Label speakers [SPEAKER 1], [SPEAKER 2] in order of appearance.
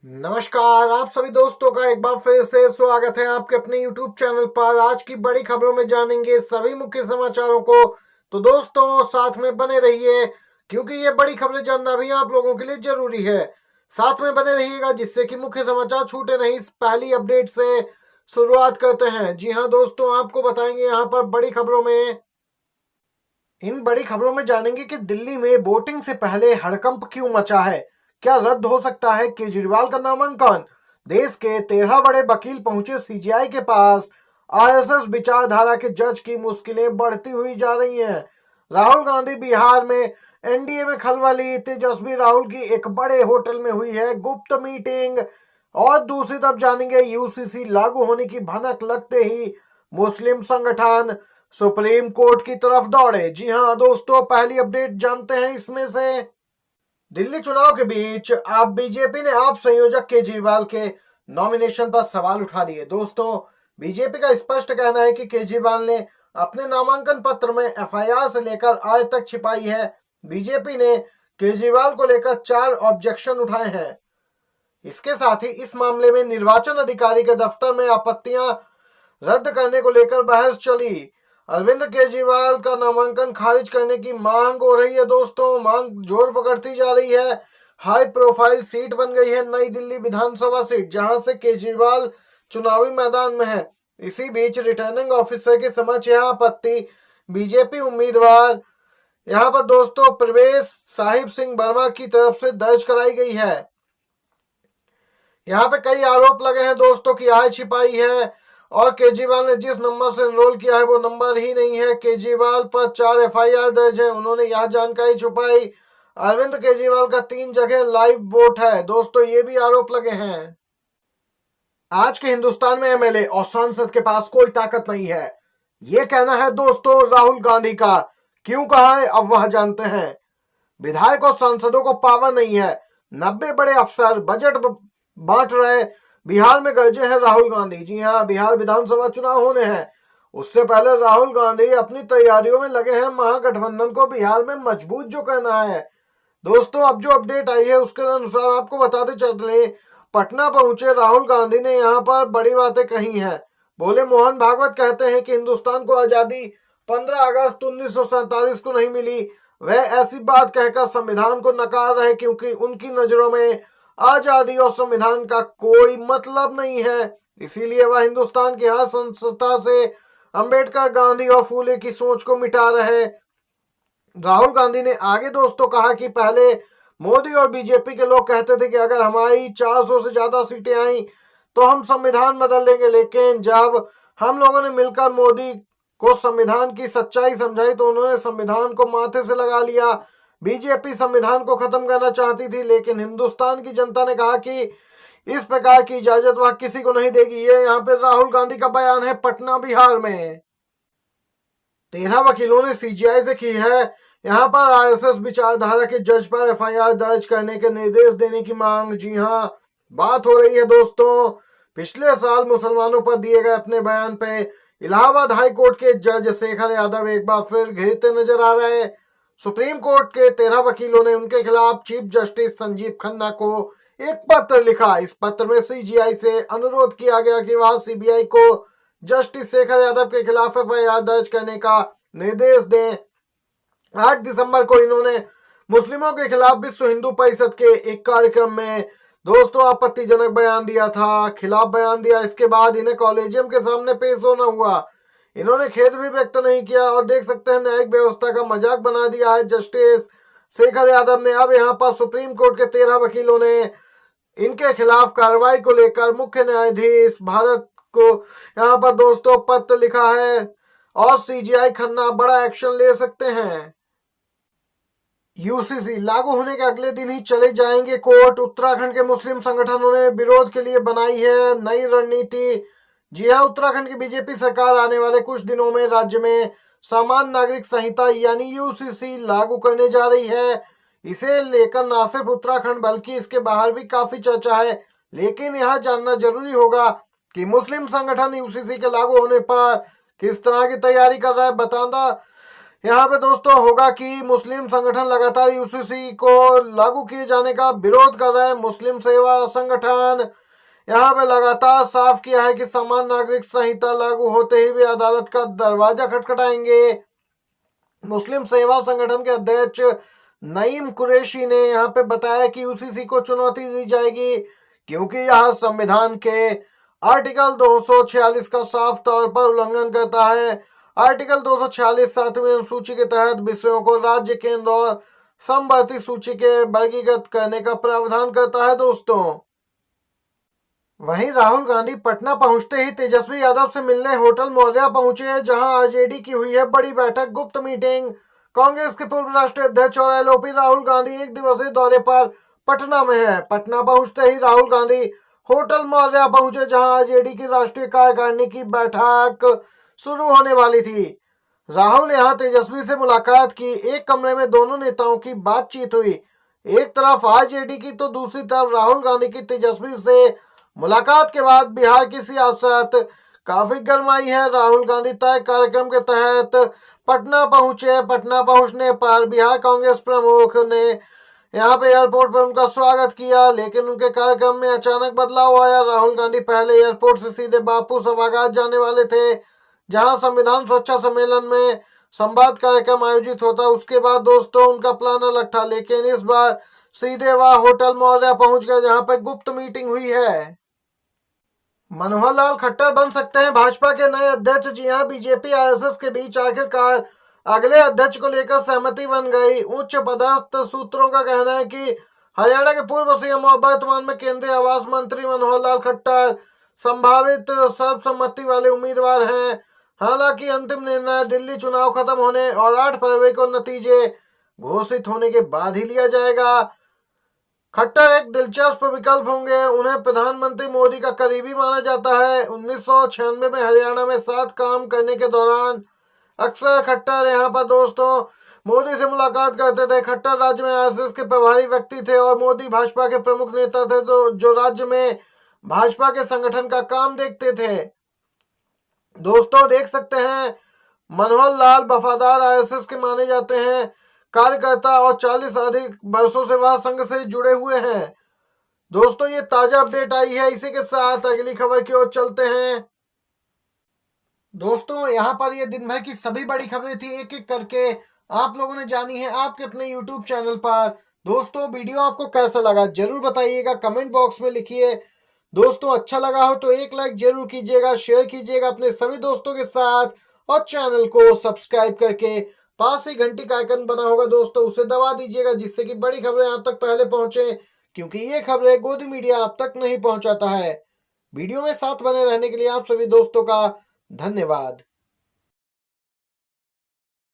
[SPEAKER 1] नमस्कार, आप सभी दोस्तों का एक बार फिर से स्वागत है आपके अपने YouTube चैनल पर। आज की बड़ी खबरों में जानेंगे सभी मुख्य समाचारों को। तो दोस्तों साथ में बने रहिए, क्योंकि ये बड़ी खबरें जानना भी आप लोगों के लिए जरूरी है। साथ में बने रहिएगा जिससे कि मुख्य समाचार छूटे नहीं। इस पहली अपडेट से शुरुआत करते हैं। जी हाँ दोस्तों, आपको बताएंगे यहाँ पर बड़ी खबरों में। इन बड़ी खबरों में जानेंगे कि दिल्ली में वोटिंग से पहले हड़कंप क्यों मचा है। क्या रद्द हो सकता है केजरीवाल का नामांकन। देश के 13 बड़े वकील पहुंचे सीजीआई के पास। आरएसएस विचारधारा के जज की मुश्किलें बढ़ती हुई जा रही हैं। राहुल गांधी बिहार में एनडीए में खलबली। तेजस्वी राहुल की एक बड़े होटल में हुई है गुप्त मीटिंग। और दूसरी तरफ जानेंगे यूसीसी लागू होने की भनक लगते ही मुस्लिम संगठन सुप्रीम कोर्ट की तरफ दौड़े। जी हाँ दोस्तों, पहली अपडेट जानते हैं इसमें से। दिल्ली चुनाव के बीच आप बीजेपी ने आप संयोजक केजरीवाल के नॉमिनेशन पर सवाल उठा दिए। दोस्तों, बीजेपी का स्पष्ट कहना है कि केजरीवाल ने अपने नामांकन पत्र में एफआईआर से लेकर आज तक छिपाई है। बीजेपी ने केजरीवाल को लेकर 4 ऑब्जेक्शन उठाए हैं। इसके साथ ही इस मामले में निर्वाचन अधिकारी के दफ्तर में आपत्तियां रद्द करने को लेकर बहस चली। अरविंद केजरीवाल का नामांकन खारिज करने की मांग हो रही है। दोस्तों, मांग जोर पकड़ती जा रही है। हाई प्रोफाइल सीट बन गई है नई दिल्ली विधानसभा सीट, जहां से केजरीवाल चुनावी मैदान में है। इसी बीच रिटर्निंग ऑफिसर के समक्ष यह आपत्ति बीजेपी उम्मीदवार यहां पर दोस्तों प्रवेश साहिब सिंह वर्मा की तरफ से दर्ज कराई गई है। यहाँ पे कई आरोप लगे हैं दोस्तों की आय छिपाई है और केजरीवाल ने जिस नंबर से एनरोल किया है वो नंबर ही नहीं है। केजरीवाल पर 4 एफआईआर दर्ज है, उन्होंने यह जानकारी छुपाई। अरविंद केजरीवाल का 3 जगह लाइव वोट है। दोस्तों, ये भी आरोप लगे हैं। आज के हिंदुस्तान में एमएलए और सांसद के पास कोई ताकत नहीं है, ये कहना है दोस्तों राहुल गांधी का। क्यों कहा है अब वह जानते हैं। विधायक और सांसदों को पावर नहीं है। 90 बड़े अफसर बजट बांट रहे। बिहार में गरजे हैं राहुल गांधी। जी हाँ, बिहार विधानसभा चुनाव होने हैं। उससे पहले राहुल गांधी अपनी तैयारियों में लगे हैं महागठबंधन को बिहार में मजबूत जो करना है। दोस्तों, अब जो अपडेट आई है उसके अनुसार आपको बताते चले, पटना पहुंचे राहुल गांधी ने यहाँ पर बड़ी बातें कही हैं। बोले, मोहन भागवत कहते हैं कि हिंदुस्तान को आजादी 15 अगस्त 1947 को नहीं मिली। वह ऐसी बात कहकर संविधान को नकार रहे क्योंकि उनकी नजरों में आजादी और संविधान का कोई मतलब नहीं है। इसीलिए वह हिंदुस्तान की हर संस्था से अंबेडकर, गांधी और फूले की सोच को मिटा रहे। राहुल गांधी ने आगे दोस्तों कहा कि पहले मोदी और बीजेपी के लोग कहते थे कि अगर हमारी 400 से ज्यादा सीटें आई तो हम संविधान बदल देंगे, लेकिन जब हम लोगों ने मिलकर मोदी को संविधान की सच्चाई समझाई तो उन्होंने संविधान को माथे से लगा लिया। बीजेपी संविधान को खत्म करना चाहती थी, लेकिन हिंदुस्तान की जनता ने कहा कि इस प्रकार की इजाजत वह किसी को नहीं देगी। ये यहाँ पे राहुल गांधी का बयान है पटना बिहार में। 13 वकीलों ने सीजीआई से की है यहाँ पर आरएसएस विचारधारा के जज पर एफआईआर दर्ज करने के निर्देश देने की मांग। जी हाँ, बात हो रही है दोस्तों पिछले साल मुसलमानों पर दिए गए अपने बयान पे इलाहाबाद हाई कोर्ट के जज शेखर यादव एक बार फिर घेरते नजर आ रहे हैं। सुप्रीम कोर्ट के 13 वकीलों ने उनके खिलाफ चीफ जस्टिस संजीव खन्ना को एक पत्र लिखा। इस पत्र में सीजीआई से अनुरोध किया गया कि वह सीबीआई को जस्टिस शेखर यादव के खिलाफ एफआईआर दर्ज करने का निर्देश दें। 8 दिसंबर को इन्होंने मुस्लिमों के खिलाफ विश्व हिंदू परिषद के एक कार्यक्रम में दोस्तों आपत्तिजनक बयान दिया था, खिलाफ बयान दिया। इसके बाद इन्हें कॉलेजियम के सामने पेश होना हुआ। इन्होंने खेद भी व्यक्त नहीं किया और देख सकते हैं न्यायिक व्यवस्था का मजाक बना दिया है जस्टिस शेखर यादव ने। अब यहाँ पर सुप्रीम कोर्ट के 13 वकीलों ने इनके खिलाफ कार्रवाई को लेकर मुख्य न्यायाधीश भारत को यहाँ पर दोस्तों पत्र लिखा है और सीजीआई खन्ना बड़ा एक्शन ले सकते हैं। यूसीसी लागू होने के अगले दिन ही चले जाएंगे कोर्ट। उत्तराखंड के मुस्लिम संगठनों ने विरोध के लिए बनाई है नई रणनीति। जी हाँ, उत्तराखंड की बीजेपी सरकार आने वाले कुछ दिनों में राज्य में सामान्य नागरिक संहिता यानी यूसीसी लागू करने जा रही है। इसे लेकर न सिर्फ उत्तराखंड बल्कि इसके बाहर भी काफी चर्चा है, लेकिन यह जानना जरूरी होगा कि मुस्लिम संगठन यूसीसी के लागू होने पर किस तरह की तैयारी कर रहा है। बताना यहाँ पे दोस्तों होगा कि मुस्लिम संगठन लगातार यूसीसी को लागू किए जाने का विरोध कर रहे हैं। मुस्लिम सेवा संगठन यहाँ पे लगातार साफ किया है कि समान नागरिक संहिता लागू होते ही वे अदालत का दरवाजा खटखटाएंगे। मुस्लिम सेवा संगठन के अध्यक्ष नईम कुरैशी ने यहाँ पे बताया कि यूसीसी को चुनौती दी जाएगी क्योंकि यह संविधान के आर्टिकल 246 का साफ तौर पर उल्लंघन करता है। आर्टिकल 246 7वीं अनुसूची के तहत विषयों को राज्य, केंद्र और समवर्ती सूची के वर्गीकृत करने का प्रावधान करता है। दोस्तों वहीं राहुल गांधी पटना पहुंचते ही तेजस्वी यादव से मिलने होटल मौर्या पहुंचे, जहां आरजेडी की हुई है बड़ी बैठक, गुप्त मीटिंग। कांग्रेस के पूर्व राष्ट्रीय अध्यक्ष और एलओपी राहुल गांधी एक दिवसीय दौरे पर पटना में है। पटना पहुंचते ही राहुल गांधी होटल मौर्या पहुंचे, जहां आरजेडी की राष्ट्रीय कार्यकारिणी की बैठक शुरू होने वाली थी। राहुल यहां तेजस्वी से मुलाकात की। एक कमरे में दोनों नेताओं की बातचीत हुई। एक तरफ आरजेडी की तो दूसरी तरफ राहुल गांधी की तेजस्वी से मुलाकात के बाद बिहार की सियासत काफी गरमाई है। राहुल गांधी तय कार्यक्रम के तहत पटना पहुंचे। पटना पहुंचने पर बिहार कांग्रेस प्रमुख ने यहां पे एयरपोर्ट पर उनका स्वागत किया, लेकिन उनके कार्यक्रम में अचानक बदलाव आया। राहुल गांधी पहले एयरपोर्ट से सीधे बापू सभागार जाने वाले थे, जहां संविधान सुरक्षा सम्मेलन में संवाद कार्यक्रम आयोजित होता। उसके बाद दोस्तों उनका प्लान अलग था, लेकिन इस बार सीधे वह होटल मौर्या पहुंच गए, जहां पर गुप्त मीटिंग हुई है। मनोहर लाल खट्टर बन सकते हैं भाजपा के नए अध्यक्ष। जी हां, बीजेपी आरएसएस के बीच आखिरकार अगले अध्यक्ष को लेकर सहमति बन गई। उच्च पदस्थ सूत्रों का कहना है कि हरियाणा के पूर्व सीएम और वर्तमान में केंद्रीय आवास मंत्री मनोहर लाल खट्टर संभावित सर्वसम्मति वाले उम्मीदवार हैं। हालांकि अंतिम निर्णय दिल्ली चुनाव खत्म होने और 8 फरवरी को नतीजे घोषित होने के बाद ही लिया जाएगा। खट्टर एक दिलचस्प विकल्प होंगे। उन्हें प्रधानमंत्री मोदी का करीबी माना जाता है। 1996 में हरियाणा में साथ काम करने के दौरान अक्सर खट्टर यहाँ पर दोस्तों मोदी से मुलाकात करते थे। खट्टर राज्य में आरएसएस के प्रभारी व्यक्ति थे और मोदी भाजपा के प्रमुख नेता थे, तो जो राज्य में भाजपा के संगठन का काम देखते थे। दोस्तों देख सकते हैं मनोहर लाल वफादार आरएसएस के माने जाते हैं कार्यकर्ता और 40 अधिक वर्षों से वह संघ से जुड़े हुए हैं। दोस्तों ये ताजा अपडेट आई है। इसी के साथ अगली खबर की ओर चलते हैं। दोस्तों यहाँ पर ये दिन भर की सभी बड़ी खबरें थी, एक एक करके आप लोगों ने जानी है आपके अपने यूट्यूब चैनल पर। दोस्तों वीडियो आपको कैसा लगा जरूर बताइएगा, कमेंट बॉक्स में लिखिए। दोस्तों अच्छा लगा हो तो एक लाइक जरूर कीजिएगा, शेयर कीजिएगा अपने सभी दोस्तों के साथ और चैनल को सब्सक्राइब करके पास ही घंटी का आइकन बना होगा दोस्तों उसे दबा दीजिएगा, जिससे कि बड़ी खबरें आप तक पहले पहुंचे, क्योंकि ये खबरें गोदी मीडिया आप तक नहीं पहुंचाता है। वीडियो में साथ बने रहने के लिए आप सभी दोस्तों का धन्यवाद।